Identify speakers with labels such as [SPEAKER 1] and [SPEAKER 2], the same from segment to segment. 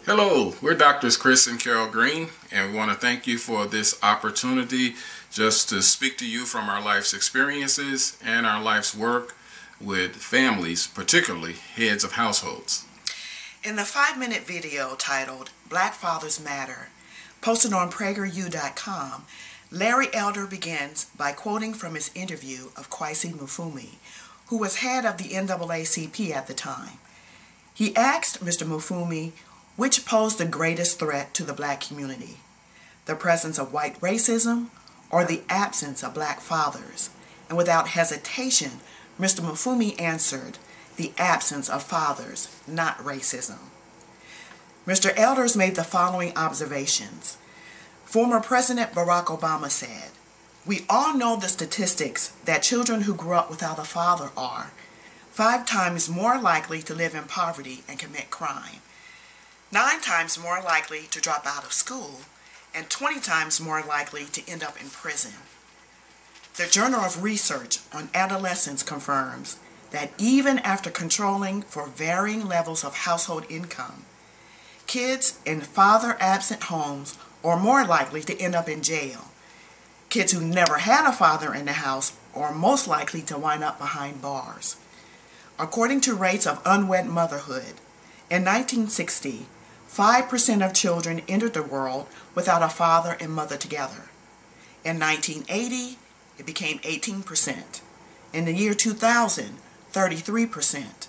[SPEAKER 1] Hello, we're Doctors Chris and Carol Green, and we want to thank you for this opportunity just to speak to you from our life's experiences and our life's work with families, particularly heads of households.
[SPEAKER 2] In the 5-minute video titled Black Fathers Matter, posted on PragerU.com, Larry Elder begins by quoting from his interview of Kwesi Mufumi, who was head of the NAACP at the time. He asked Mr. Mufumi which posed the greatest threat to the black community, the presence of white racism or the absence of black fathers. And without hesitation, Mr. Mufumi answered, the absence of fathers, not racism. Mr. Elders made the following observations. Former President Barack Obama said, "We all know the statistics that children who grew up without a father are 5 times more likely to live in poverty and commit crime, 9 times more likely to drop out of school, and 20 times more likely to end up in prison." The Journal of Research on Adolescence confirms that even after controlling for varying levels of household income, kids in father-absent homes are more likely to end up in jail. Kids who never had a father in the house are most likely to wind up behind bars. According to rates of unwed motherhood, in 1960, 5% of children entered the world without a father and mother together. In 1980, it became 18%. In the year 2000, 33%.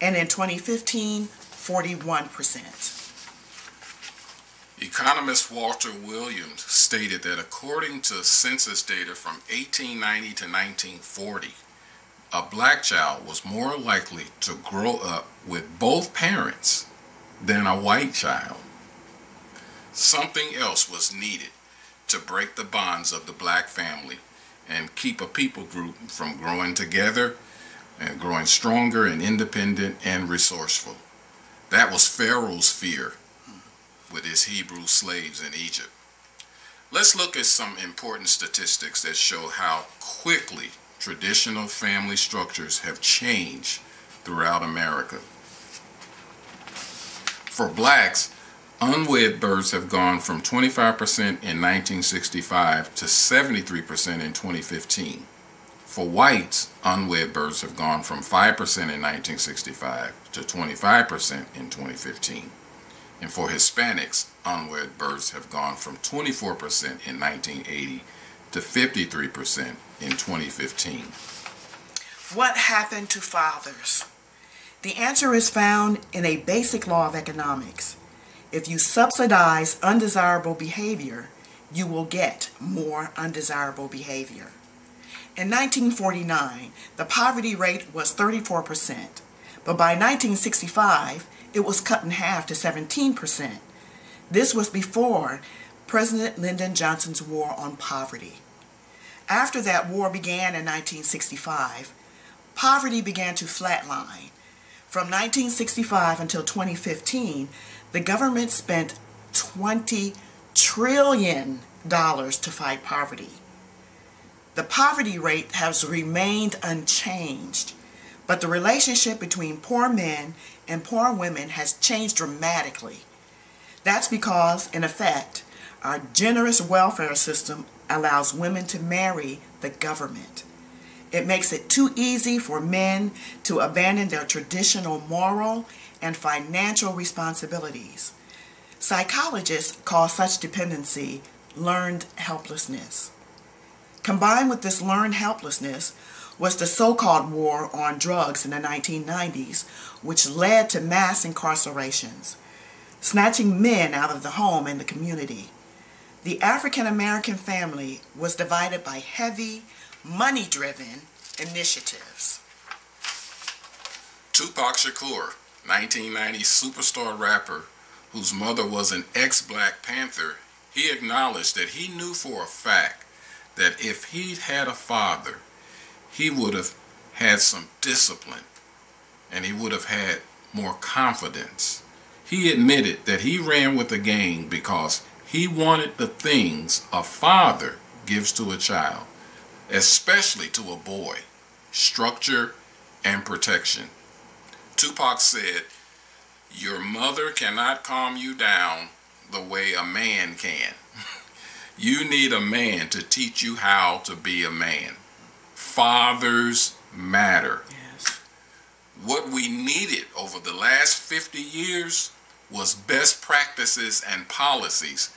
[SPEAKER 2] And in 2015, 41%.
[SPEAKER 1] Economist Walter Williams stated that according to census data from 1890 to 1940, a black child was more likely to grow up with both parents than a white child. Something else was needed to break the bonds of the black family and keep a people group from growing together and growing stronger and independent and resourceful. That was Pharaoh's fear with his Hebrew slaves in Egypt. Let's look at some important statistics that show how quickly traditional family structures have changed throughout America. For blacks, unwed births have gone from 25% in 1965 to 73% in 2015. For whites, unwed births have gone from 5% in 1965 to 25% in 2015. And for Hispanics, unwed births have gone from 24% in 1980 to 53% in 2015.
[SPEAKER 2] What happened to fathers? The answer is found in a basic law of economics. If you subsidize undesirable behavior, you will get more undesirable behavior. In 1949, the poverty rate was 34%, but by 1965, it was cut in half to 17%. This was before President Lyndon Johnson's war on poverty. After that war began in 1965, poverty began to flatline. From 1965 until 2015, the government spent $20 trillion to fight poverty. The poverty rate has remained unchanged, but the relationship between poor men and poor women has changed dramatically. That's because, in effect, our generous welfare system allows women to marry the government. It makes it too easy for men to abandon their traditional moral and financial responsibilities. Psychologists call such dependency learned helplessness. Combined with this learned helplessness was the so-called war on drugs in the 1990s, which led to mass incarcerations, snatching men out of the home and the community. The African American family was divided by heavy, money-driven initiatives.
[SPEAKER 1] Tupac Shakur, 1990 superstar rapper whose mother was an ex-Black Panther, he acknowledged that he knew for a fact that if he'd had a father, he would have had some discipline and he would have had more confidence. He admitted that he ran with the gang because he wanted the things a father gives to a child, especially to a boy: structure and protection. Tupac said, "Your mother cannot calm you down the way a man can. You need a man to teach you how to be a man." Fathers matter.
[SPEAKER 2] Yes.
[SPEAKER 1] What we needed over the last 50 years was best practices and policies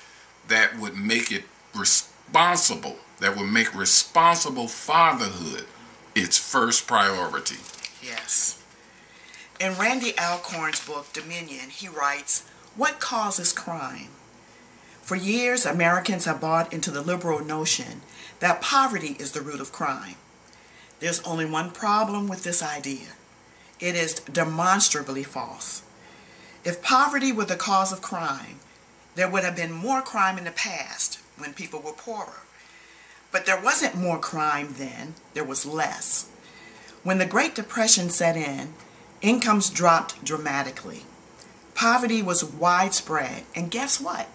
[SPEAKER 1] that would make it responsible, that would make responsible fatherhood its first priority.
[SPEAKER 2] Yes. In Randy Alcorn's book, Dominion, he writes, "What causes crime? For years, Americans have bought into the liberal notion that poverty is the root of crime. There's only one problem with this idea. It is demonstrably false. If poverty were the cause of crime, there would have been more crime in the past when people were poorer. But there wasn't more crime then, there was less. When the Great Depression set in, incomes dropped dramatically. Poverty was widespread, and guess what?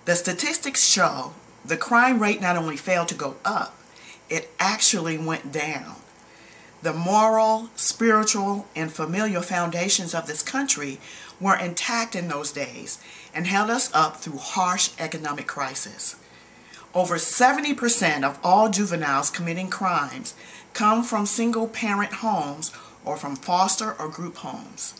[SPEAKER 2] The statistics show the crime rate not only failed to go up, it actually went down. The moral, spiritual, and familial foundations of this country were intact in those days and held us up through harsh economic crisis. Over 70% of all juveniles committing crimes come from single-parent homes or from foster or group homes.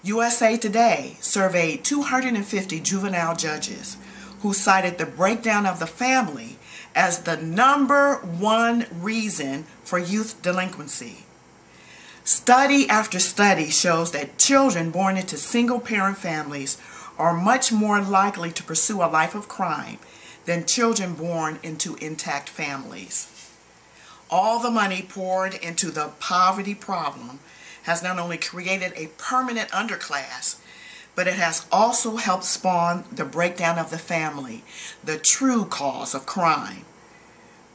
[SPEAKER 2] USA Today surveyed 250 juvenile judges who cited the breakdown of the family as the #1 reason for youth delinquency. Study after study shows that children born into single-parent families are much more likely to pursue a life of crime than children born into intact families. All the money poured into the poverty problem has not only created a permanent underclass, but it has also helped spawn the breakdown of the family, the true cause of crime.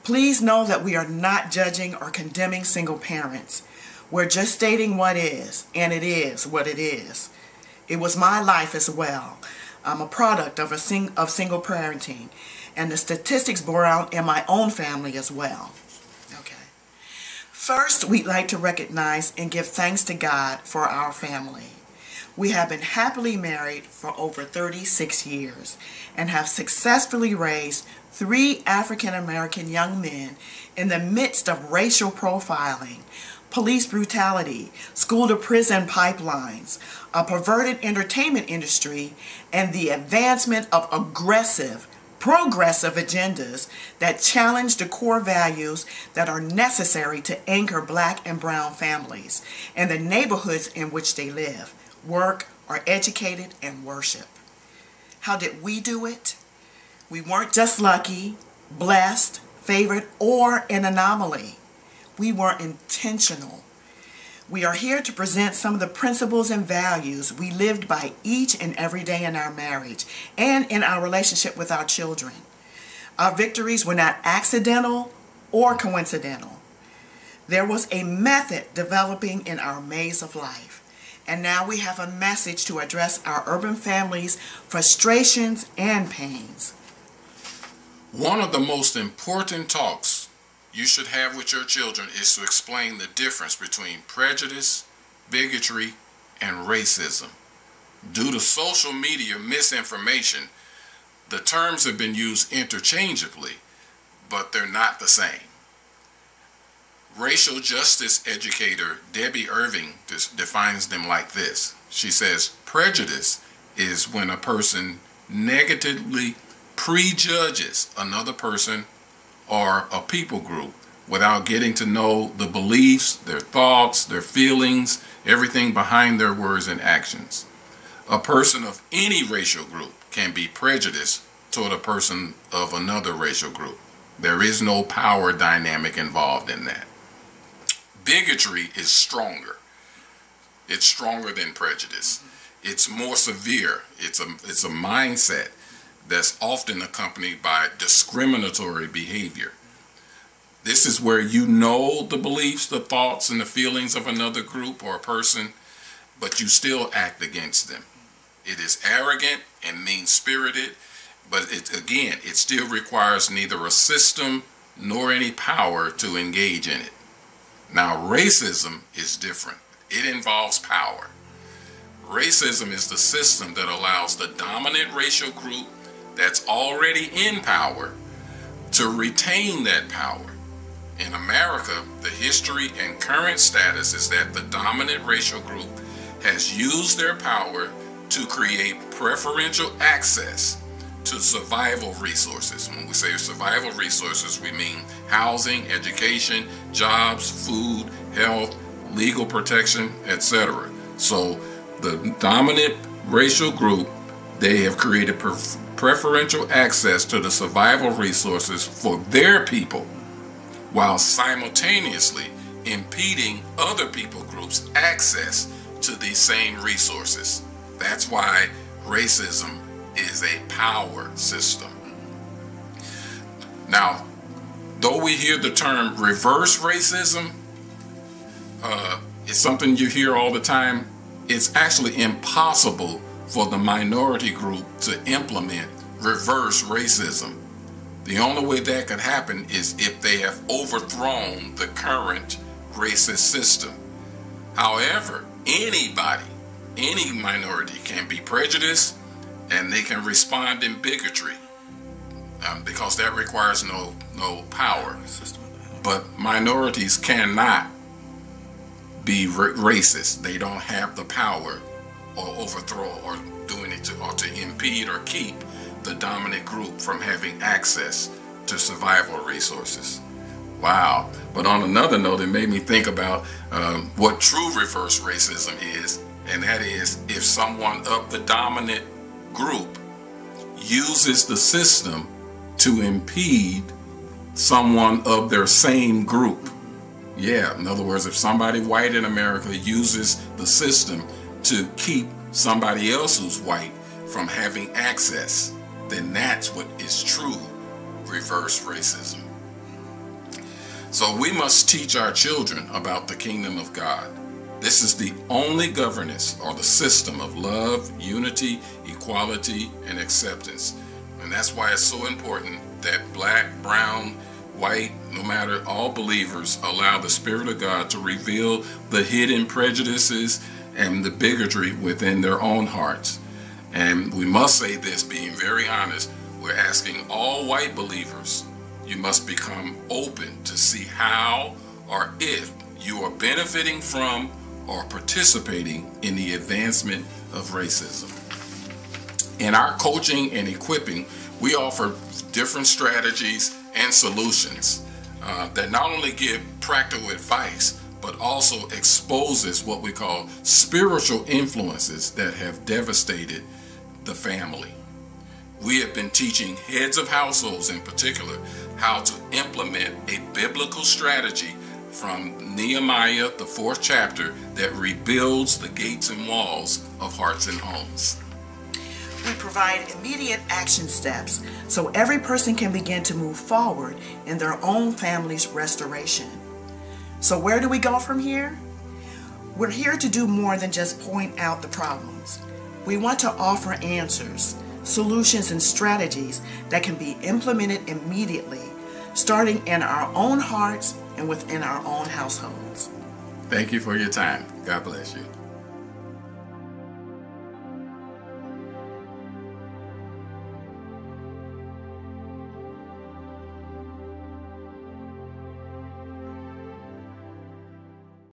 [SPEAKER 2] Please know that we are not judging or condemning single parents. We're just stating what is, and it is what it is. It was my life as well. I'm a product of single parenting, and the statistics bore out in my own family as well. Okay. First, we'd like to recognize and give thanks to God for our family. We have been happily married for over 36 years and have successfully raised 3 African American young men in the midst of racial profiling, police brutality, school-to-prison pipelines, a perverted entertainment industry, and the advancement of progressive agendas that challenge the core values that are necessary to anchor Black and brown families and the neighborhoods in which they live, work, are educated, and worship. How did we do it? We weren't just lucky, blessed, favored, or an anomaly. We were intentional. We are here to present some of the principles and values we lived by each and every day in our marriage and in our relationship with our children. Our victories were not accidental or coincidental. There was a method developing in our maze of life. And now we have a message to address our urban families' frustrations and pains.
[SPEAKER 1] One of the most important talks you should have with your children is to explain the difference between prejudice, bigotry, and racism. Due to social media misinformation, the terms have been used interchangeably, but they're not the same. Racial justice educator Debbie Irving defines them like this. She says, prejudice is when a person negatively prejudges another person or a people group without getting to know the beliefs, their thoughts, their feelings, everything behind their words and actions. A person of any racial group can be prejudiced toward a person of another racial group. There is no power dynamic involved in that. Bigotry is stronger. It's stronger than prejudice. It's more severe. It's a mindset that's often accompanied by discriminatory behavior. This is where you know the beliefs, the thoughts, and the feelings of another group or a person, but you still act against them. It is arrogant and mean-spirited, but it still requires neither a system nor any power to engage in it. Now, racism is different. It involves power. Racism is the system that allows the dominant racial group that's already in power to retain that power. In America, the history and current status is that the dominant racial group has used their power to create preferential access to survival resources. When we say survival resources, we mean housing, education, jobs, food, health, legal protection, etc. So the dominant racial group, they have created preferential access to the survival resources for their people, while simultaneously impeding other people groups' access to these same resources. That's why racism is a power system. Now, though we hear the term reverse racism, it's something you hear all the time. It's actually impossible for the minority group to implement reverse racism. The only way that could happen is if they have overthrown the current racist system. However, anybody, any minority can be prejudiced, and they can respond in bigotry, because that requires no power. But minorities cannot be racist. They don't have the power or overthrow or do anything or to impede or keep the dominant group from having access to survival resources. Wow. But on another note, it made me think about what true reverse racism is, and that is if someone of the dominant group uses the system to impede someone of their same group. Yeah, in other words, if somebody white in America uses the system to keep somebody else who's white from having access, then that's what is true reverse racism. So we must teach our children about the kingdom of God. This is the only governance or the system of love, unity, equality, and acceptance. And that's why it's so important that black, brown, white, no matter, all believers allow the Spirit of God to reveal the hidden prejudices and the bigotry within their own hearts. And we must say this, being very honest, we're asking all white believers, you must become open to see how or if you are benefiting from or participating in the advancement of racism. In our coaching and equipping, we offer different strategies and solutions that not only give practical advice, but also exposes what we call spiritual influences that have devastated the family. We have been teaching heads of households in particular how to implement a biblical strategy from Nehemiah, the 4th chapter, that rebuilds the gates and walls of hearts and homes.
[SPEAKER 2] We provide immediate action steps so every person can begin to move forward in their own family's restoration. So where do we go from here? We're here to do more than just point out the problems. We want to offer answers, solutions, and strategies that can be implemented immediately, starting in our own hearts and within our own households.
[SPEAKER 1] Thank you for your time. God bless you.